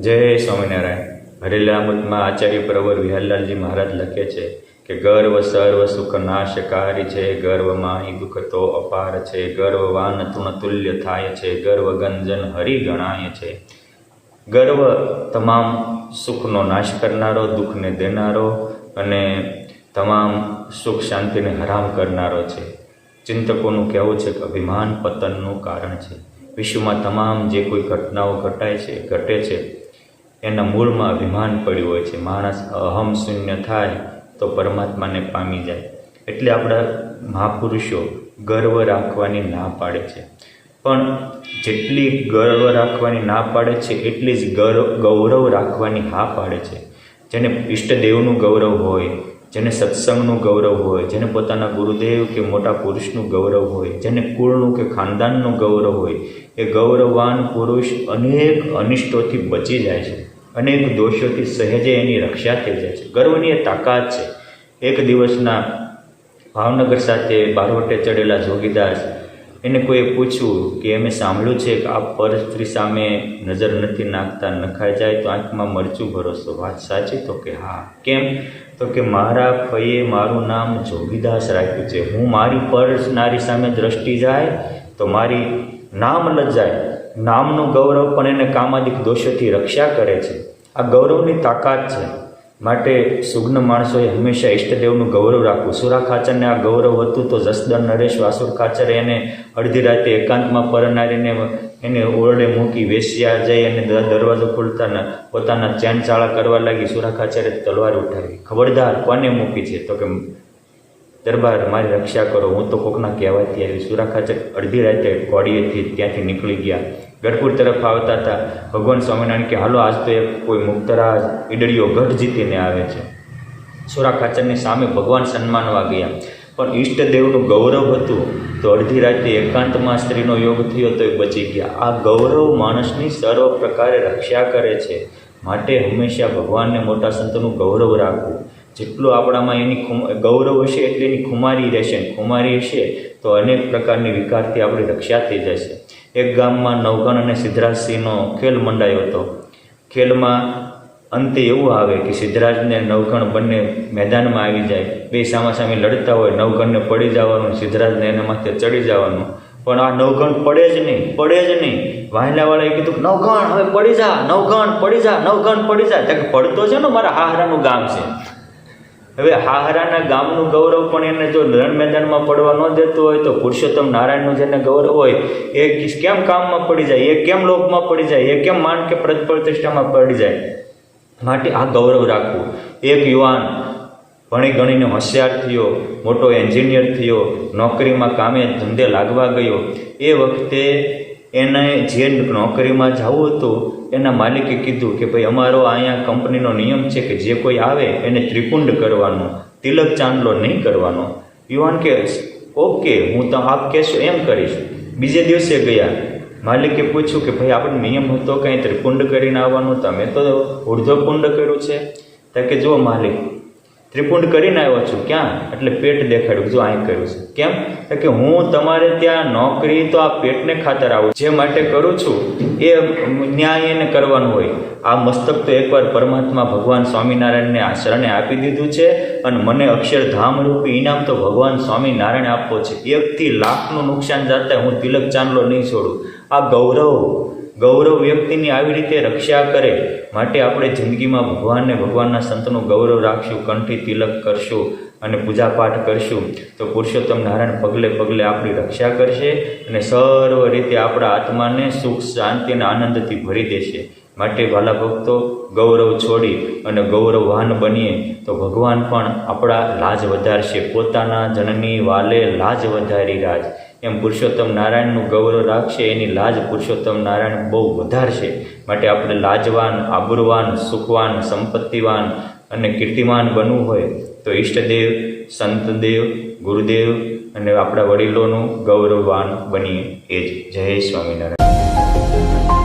જય સ્વામિનારાયણ। હરિલામૃતમાં આચાર્ય પ્રવર વિહરલાલજી મહારાજ લખે છે કે ગર્વ સર્વ સુખ નાશકારી છે, ગર્વમાં દુઃખ તો અપાર છે, ગર્વવાન તૃણ તુલ્ય થાય છે, ગર્વ ગંજન હરિ ગણાય છે। ગર્વ તમામ સુખનો નાશ કરનારો, દુઃખને દેનારો અને તમામ સુખ શાંતિને હરામ કરનારો છે। ચિંતકોનું કહેવું છે કે અભિમાન પતનનું કારણ છે। વિશ્વમાં તમામ જે કોઈ ઘટનાઓ ઘટે છે એના મૂળમાં અભિમાન પડ્યું હોય છે। માણસ અહમ શૂન્ય થાય તો પરમાત્માને પામી જાય। એટલે આપણા મહાપુરુષો ગર્વ રાખવાની ના પાડે છે, પણ જેટલી ગર્વ રાખવાની ના પાડે છે એટલી જ ગૌરવ રાખવાની હા પાડે છે। જેને ઈષ્ટદેવનું ગૌરવ હોય, જેને સત્સંગનું ગૌરવ હોય, જેને પોતાના ગુરુદેવ કે મોટા પુરુષનું ગૌરવ હોય, જેને કુળનું કે ખાનદાનનું ગૌરવ હોય, એ ગૌરવવાન પુરુષ અનેક અનિષ્ટોથી બચી જાય છે, અનેક દોષોથી સહેજે એની રક્ષા થઈ જાય છે। ગર્વની એ તાકાત છે। એક દિવસના ભાવનગર સાથે બારવટે ચડેલા જોગીદાસ, એને કોઈએ પૂછ્યું કે અમે સાંભળ્યું છે કે આપ પર સ્ત્રી સામે નજર નથી નાખતા, નખાઈ જાય તો આંખમાં મરચું ભરોસો, વાત સાચી? તો કે હા। કેમ? તો કે મારા ફઈએ મારું નામ જોગીદાસ રાખ્યું છે। હું મારી પર નારી સામે દ્રષ્ટિ જાય તો મારી નામ લજાય, નામનું ગૌરવ પણ એને કામાદિક દોષોથી રક્ષા કરે છે। આ ગૌરવની તાકાત છે। માટે સુગ્ન માણસોએ હંમેશા ઈષ્ટદેવનું ગૌરવ રાખવું। સુરા ખાચરને આ ગૌરવ હતું તો જસદન નરેશ વાસુર ખાચરે એને અડધી રાતે એકાંતમાં પરનારીને એને ઓરડે મૂકી વેશ્યા જઈ અને દરવાજો ખોલતા પોતાના ચેન ચાળા કરવા લાગી। સુરા ખાચરે તલવાર ઉઠાવી, ખબરદાર કોને મૂકી છે? તો કે દરબાર મારી રક્ષા કરો, હું તો કોકના કહેવાથી આવી। સુરા ખાચર અડધી રાતે કોડીએથી ત્યાંથી નીકળી ગયા। ગઢપુર તરફ આવતા હતા। ભગવાન સ્વામિનારાયણ કે હાલો આજ તો એક કોઈ મુક્તરાજ ઈડળીઓ ગઢ જીતીને આવે છે। સુરા ખાચરની સામે ભગવાન સન્માનવા ગયા, પણ ઈષ્ટદેવનું ગૌરવ હતું તો અડધી રાતે એકાંતમાં સ્ત્રીનો યોગ થયો તો એ બચી ગયા। આ ગૌરવ માણસની સર્વ પ્રકારે રક્ષા કરે છે। માટે હંમેશા ભગવાનને મોટા સંતોનું ગૌરવ રાખવું। જેટલું આપણામાં એની ગૌરવ હશે એટલી એની ખુમારી રહેશે, ખુમારી હશે તો અનેક પ્રકારની વિકારથી આપણી રક્ષા થઈ જશે। એક ગામમાં નવઘણ અને સિદ્ધરાજસિંહનો ખેલ મંડાયો હતો। ખેલમાં અંતે એવું આવે કે સિદ્ધરાજને નવઘણ બંને મેદાનમાં આવી જાય, બે સામાસામી લડતા હોય, નવઘણને પડી જવાનું, સિદ્ધરાજને એના માથે ચડી જવાનું, પણ આ નવઘણ પડે જ નહીં। વાહિલાવાળાએ કીધું નવઘણ હવે પડી જા, નવઘણ પડી જા, નવઘણ પડી જા। ત્યાં પડતો છે ને, મારા હાહરાનું ગામ છે। હવે હાહરાના ગામનું ગૌરવ પણ એને જો રણ મેદાનમાં પડવા ન દેતું હોય તો પુરુષોત્તમ નારાયણનું જેને ગૌરવ હોય એ કેમ કામમાં પડી જાય, એ કેમ લોકમાં પડી જાય, એ કેમ માન કે પ્રતિષ્ઠામાં પડી જાય? માટે આ ગૌરવ રાખવું। એક યુવાન ભણી ગણીને હોશિયાર થયો, મોટો એન્જિનિયર થયો, નોકરીમાં કામે ધંધે લાગવા ગયો। એ વખતે એને જે નોકરીમાં જવું હતું એના માલિકે કીધું કે ભાઈ અમારો અહીંયા કંપનીનો નિયમ છે કે જે કોઈ આવે એને ત્રિપુંડ કરવાનો, તિલક ચાંદલો નહીં કરવાનો। યુવાન કે ઓકે, હું તો આપ કહેશો એમ કરીશ। બીજે દિવસે ગયા, માલિકે પૂછ્યું કે ભાઈ આપણે નિયમ હતો કંઈ ત્રિપુંડ કરીને આવવાનું, તમે તો ઉર્ધ્વપુંડ કર્યું છે। તો કે જો માલિક ત્રિપુંડ કરીને આવ્યો છું। ક્યાં? એટલે પેટ દેખાડ્યું, જો અહીં કર્યું છે। કેમ? તો કે હું તમારે ત્યાં નોકરી તો આ પેટને ખાતર આવું, જે માટે કરું છું એ ન્યાય એને કરવાનું હોય। આ મસ્તક તો એકવાર પરમાત્મા ભગવાન સ્વામિનારાયણને આ શરણે આપી દીધું છે અને મને અક્ષરધામ રૂપી ઇનામ તો ભગવાન સ્વામિનારાયણ આપવો છે। 1 થી લાખનું નુકસાન જતા હું તિલક ચાંદલો નહીં છોડું। આ ગૌરવ વ્યક્તિની આવી રીતે રક્ષા કરે। માટે આપણે જિંદગીમાં ભગવાનને, ભગવાનના સંતનું ગૌરવ રાખશું, કંઠી તિલક કરશું અને પૂજાપાઠ કરશું તો પુરુષોત્તમ નારાયણ પગલે પગલે આપણી રક્ષા કરશે અને સર્વ રીતે આપણા આત્માને સુખ, શાંતિ અને આનંદથી ભરી દેશે। માટે વાલા ભક્તો, ગૌરવ છોડી અને ગૌરવવાન બનીએ તો ભગવાન પણ આપણા લાજ વધારશે। પોતાના જનની વાલે લાજ વધારી રાજ, એમ પુરુષોત્તમ નારાયણનું ગૌરવ રાખશે, એની લાજ પુરુષોત્તમ નારાયણ બહુ વધારશે। માટે આપણે લાજવાન, આબરૂવાન, સુખવાન, સંપત્તિવાન અને કીર્તિમાન બનવું હોય તો ઈષ્ટદેવ, સંતદેવ, ગુરુદેવ અને આપણા વડીલોનું ગૌરવવાન બનીએ। એ જ જય સ્વામિનારાયણ।